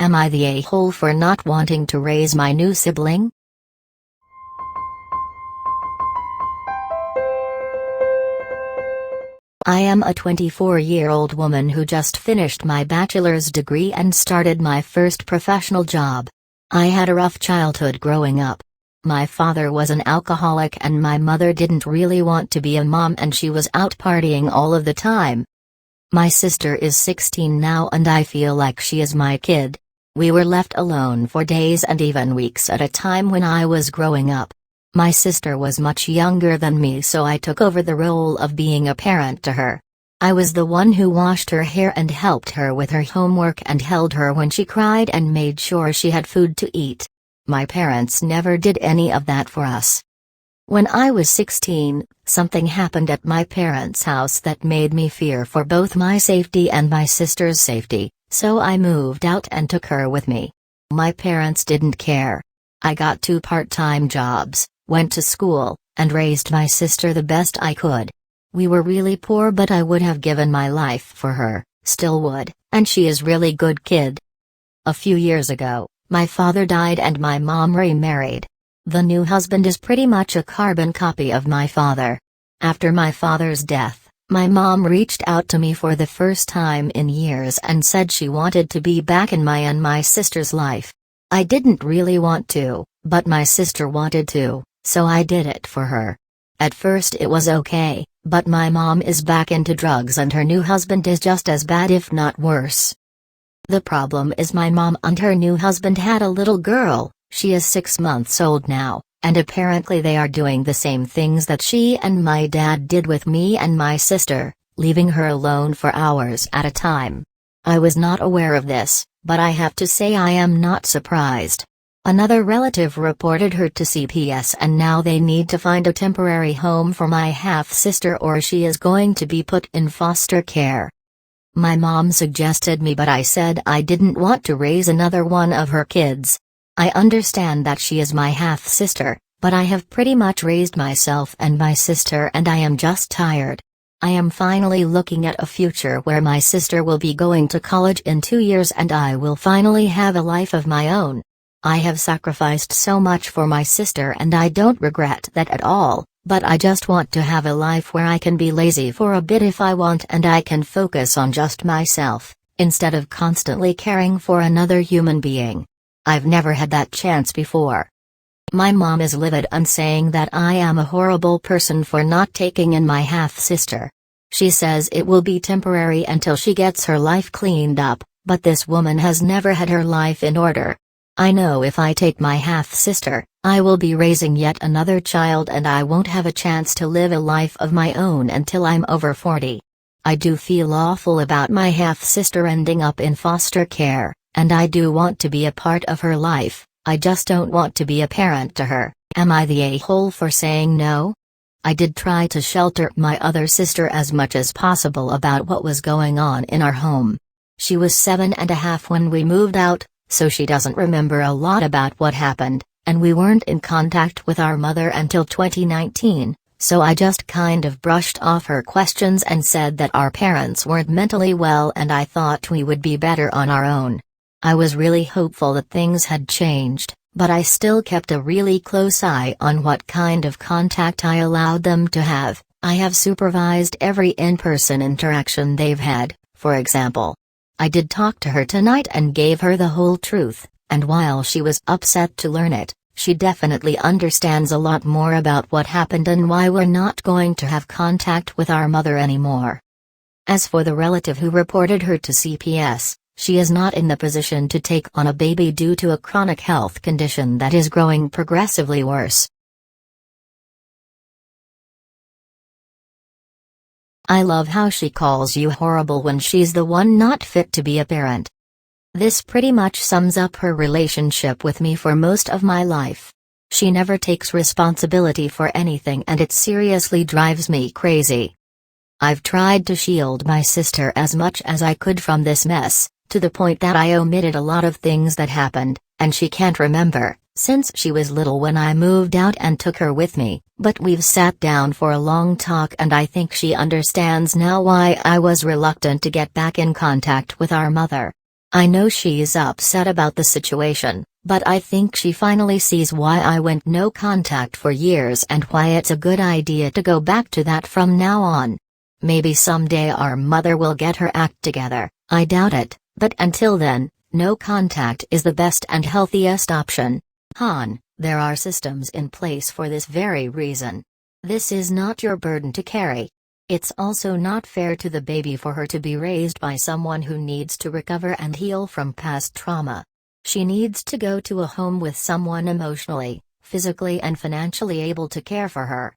Am I the a-hole for not wanting to raise my new sibling? I am a 24-year-old woman who just finished my bachelor's degree and started my first professional job. I had a rough childhood growing up. My father was an alcoholic and my mother didn't really want to be a mom and she was out partying all of the time. My sister is 16 now and I feel like she is my kid. We were left alone for days and even weeks at a time when I was growing up. My sister was much younger than me, so I took over the role of being a parent to her. I was the one who washed her hair and helped her with her homework and held her when she cried and made sure she had food to eat. My parents never did any of that for us. When I was 16, something happened at my parents' house that made me fear for both my safety and my sister's safety, so I moved out and took her with me. My parents didn't care. I got 2 part-time jobs, went to school, and raised my sister the best I could. We were really poor, but I would have given my life for her, still would, and she is really good kid. A few years ago, my father died and my mom remarried. The new husband is pretty much a carbon copy of my father. After my father's death, my mom reached out to me for the first time in years and said she wanted to be back in my and my sister's life. I didn't really want to, but my sister wanted to, so I did it for her. At first it was okay, but my mom is back into drugs and her new husband is just as bad if not worse. The problem is my mom and her new husband had a little girl. She is 6 months old now, and apparently they are doing the same things that she and my dad did with me and my sister, leaving her alone for hours at a time. I was not aware of this, but I have to say I am not surprised. Another relative reported her to CPS and now they need to find a temporary home for my half-sister or she is going to be put in foster care. My mom suggested me, but I said I didn't want to raise another one of her kids. I understand that she is my half-sister, but I have pretty much raised myself and my sister and I am just tired. I am finally looking at a future where my sister will be going to college in 2 years and I will finally have a life of my own. I have sacrificed so much for my sister and I don't regret that at all, but I just want to have a life where I can be lazy for a bit if I want and I can focus on just myself, instead of constantly caring for another human being. I've never had that chance before. My mom is livid and saying that I am a horrible person for not taking in my half-sister. She says it will be temporary until she gets her life cleaned up, but this woman has never had her life in order. I know if I take my half-sister, I will be raising yet another child and I won't have a chance to live a life of my own until I'm over 40. I do feel awful about my half-sister ending up in foster care, and I do want to be a part of her life. I just don't want to be a parent to her. Am I the a-hole for saying no? I did try to shelter my other sister as much as possible about what was going on in our home. She was 7.5 when we moved out, so she doesn't remember a lot about what happened, and we weren't in contact with our mother until 2019, so I just kind of brushed off her questions and said that our parents weren't mentally well and I thought we would be better on our own. I was really hopeful that things had changed, but I still kept a really close eye on what kind of contact I allowed them to have. I have supervised every in-person interaction they've had, for example. I did talk to her tonight and gave her the whole truth, and while she was upset to learn it, she definitely understands a lot more about what happened and why we're not going to have contact with our mother anymore. As for the relative who reported her to CPS, she is not in the position to take on a baby due to a chronic health condition that is growing progressively worse. I love how she calls you horrible when she's the one not fit to be a parent. This pretty much sums up her relationship with me for most of my life. She never takes responsibility for anything and it seriously drives me crazy. I've tried to shield my sister as much as I could from this mess, to the point that I omitted a lot of things that happened, and she can't remember, since she was little when I moved out and took her with me, but we've sat down for a long talk and I think she understands now why I was reluctant to get back in contact with our mother. I know she's upset about the situation, but I think she finally sees why I went no contact for years and why it's a good idea to go back to that from now on. Maybe someday our mother will get her act together. I doubt it, but until then, no contact is the best and healthiest option. Han, there are systems in place for this very reason. This is not your burden to carry. It's also not fair to the baby for her to be raised by someone who needs to recover and heal from past trauma. She needs to go to a home with someone emotionally, physically and financially able to care for her.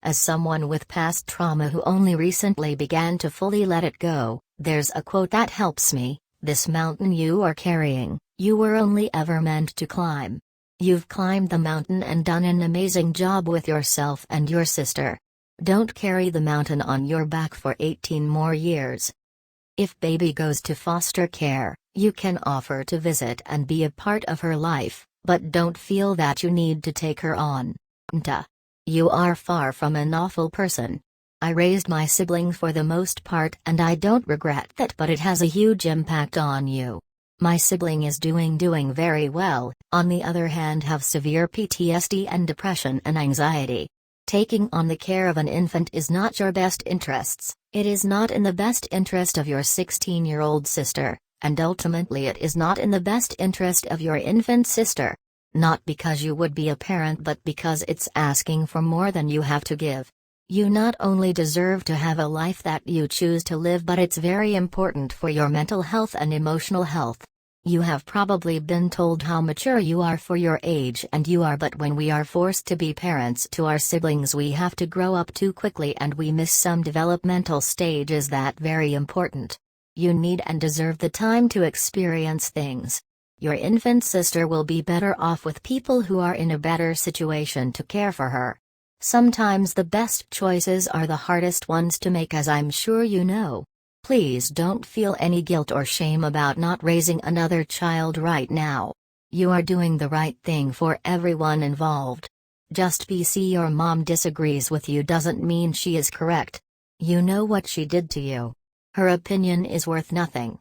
As someone with past trauma who only recently began to fully let it go, there's a quote that helps me: "This mountain you are carrying, you were only ever meant to climb." You've climbed the mountain and done an amazing job with yourself and your sister. Don't carry the mountain on your back for 18 more years. If baby goes to foster care, you can offer to visit and be a part of her life, but don't feel that you need to take her on. AITA. You are far from an awful person. I raised my sibling for the most part and I don't regret that, but it has a huge impact on you. My sibling is doing very well, on the other hand have severe PTSD and depression and anxiety. Taking on the care of an infant is not your best interests, it is not in the best interest of your 16-year-old sister, and ultimately it is not in the best interest of your infant sister. Not because you would be a parent but because it's asking for more than you have to give. You not only deserve to have a life that you choose to live, but it's very important for your mental health and emotional health. You have probably been told how mature you are for your age, and you are, but when we are forced to be parents to our siblings we have to grow up too quickly and we miss some developmental stages that very important. You need and deserve the time to experience things. Your infant sister will be better off with people who are in a better situation to care for her. Sometimes the best choices are the hardest ones to make, as I'm sure you know. Please don't feel any guilt or shame about not raising another child right now. You are doing the right thing for everyone involved. Just because your mom disagrees with you doesn't mean she is correct. You know what she did to you. Her opinion is worth nothing.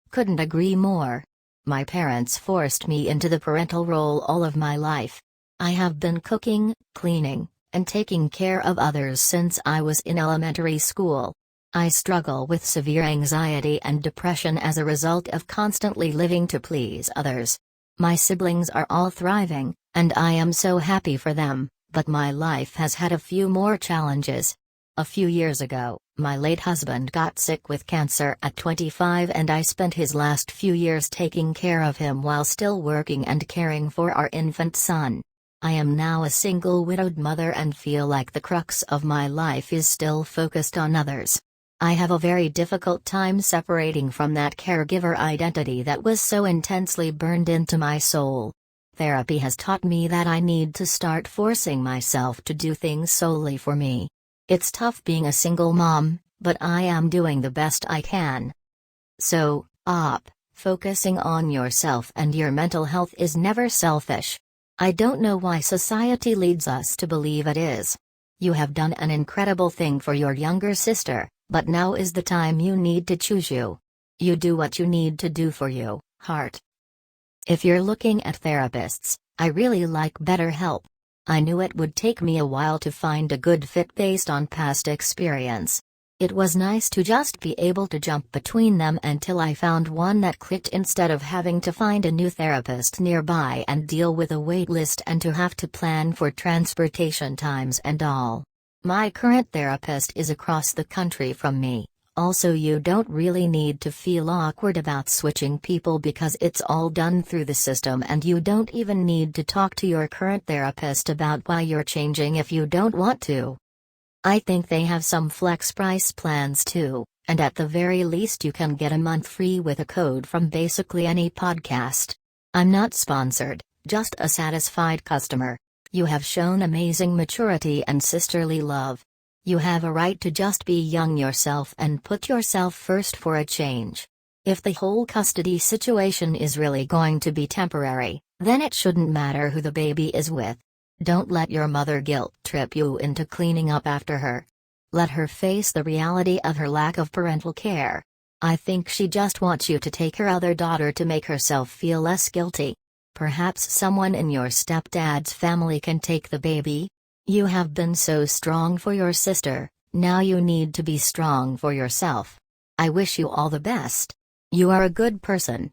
Couldn't agree more. My parents forced me into the parental role all of my life. I have been cooking, cleaning, and taking care of others since I was in elementary school. I struggle with severe anxiety and depression as a result of constantly living to please others. My siblings are all thriving, and I am so happy for them, but my life has had a few more challenges. A few years ago, my late husband got sick with cancer at 25 and I spent his last few years taking care of him while still working and caring for our infant son. I am now a single widowed mother and feel like the crux of my life is still focused on others. I have a very difficult time separating from that caregiver identity that was so intensely burned into my soul. Therapy has taught me that I need to start forcing myself to do things solely for me. It's tough being a single mom, but I am doing the best I can. So, focusing on yourself and your mental health is never selfish. I don't know why society leads us to believe it is. You have done an incredible thing for your younger sister, but now is the time you need to choose you. You do what you need to do for you, heart. If you're looking at therapists, I really like BetterHelp. I knew it would take me a while to find a good fit based on past experience. It was nice to just be able to jump between them until I found one that clicked instead of having to find a new therapist nearby and deal with a wait list and to have to plan for transportation times and all. My current therapist is across the country from me. Also, you don't really need to feel awkward about switching people because it's all done through the system, and you don't even need to talk to your current therapist about why you're changing if you don't want to. I think they have some flex price plans too, and at the very least you can get a month free with a code from basically any podcast. I'm not sponsored, just a satisfied customer. You have shown amazing maturity and sisterly love. You have a right to just be young yourself and put yourself first for a change. If the whole custody situation is really going to be temporary, then it shouldn't matter who the baby is with. Don't let your mother guilt trip you into cleaning up after her. Let her face the reality of her lack of parental care. I think she just wants you to take her other daughter to make herself feel less guilty. Perhaps someone in your stepdad's family can take the baby? You have been so strong for your sister, now you need to be strong for yourself. I wish you all the best. You are a good person.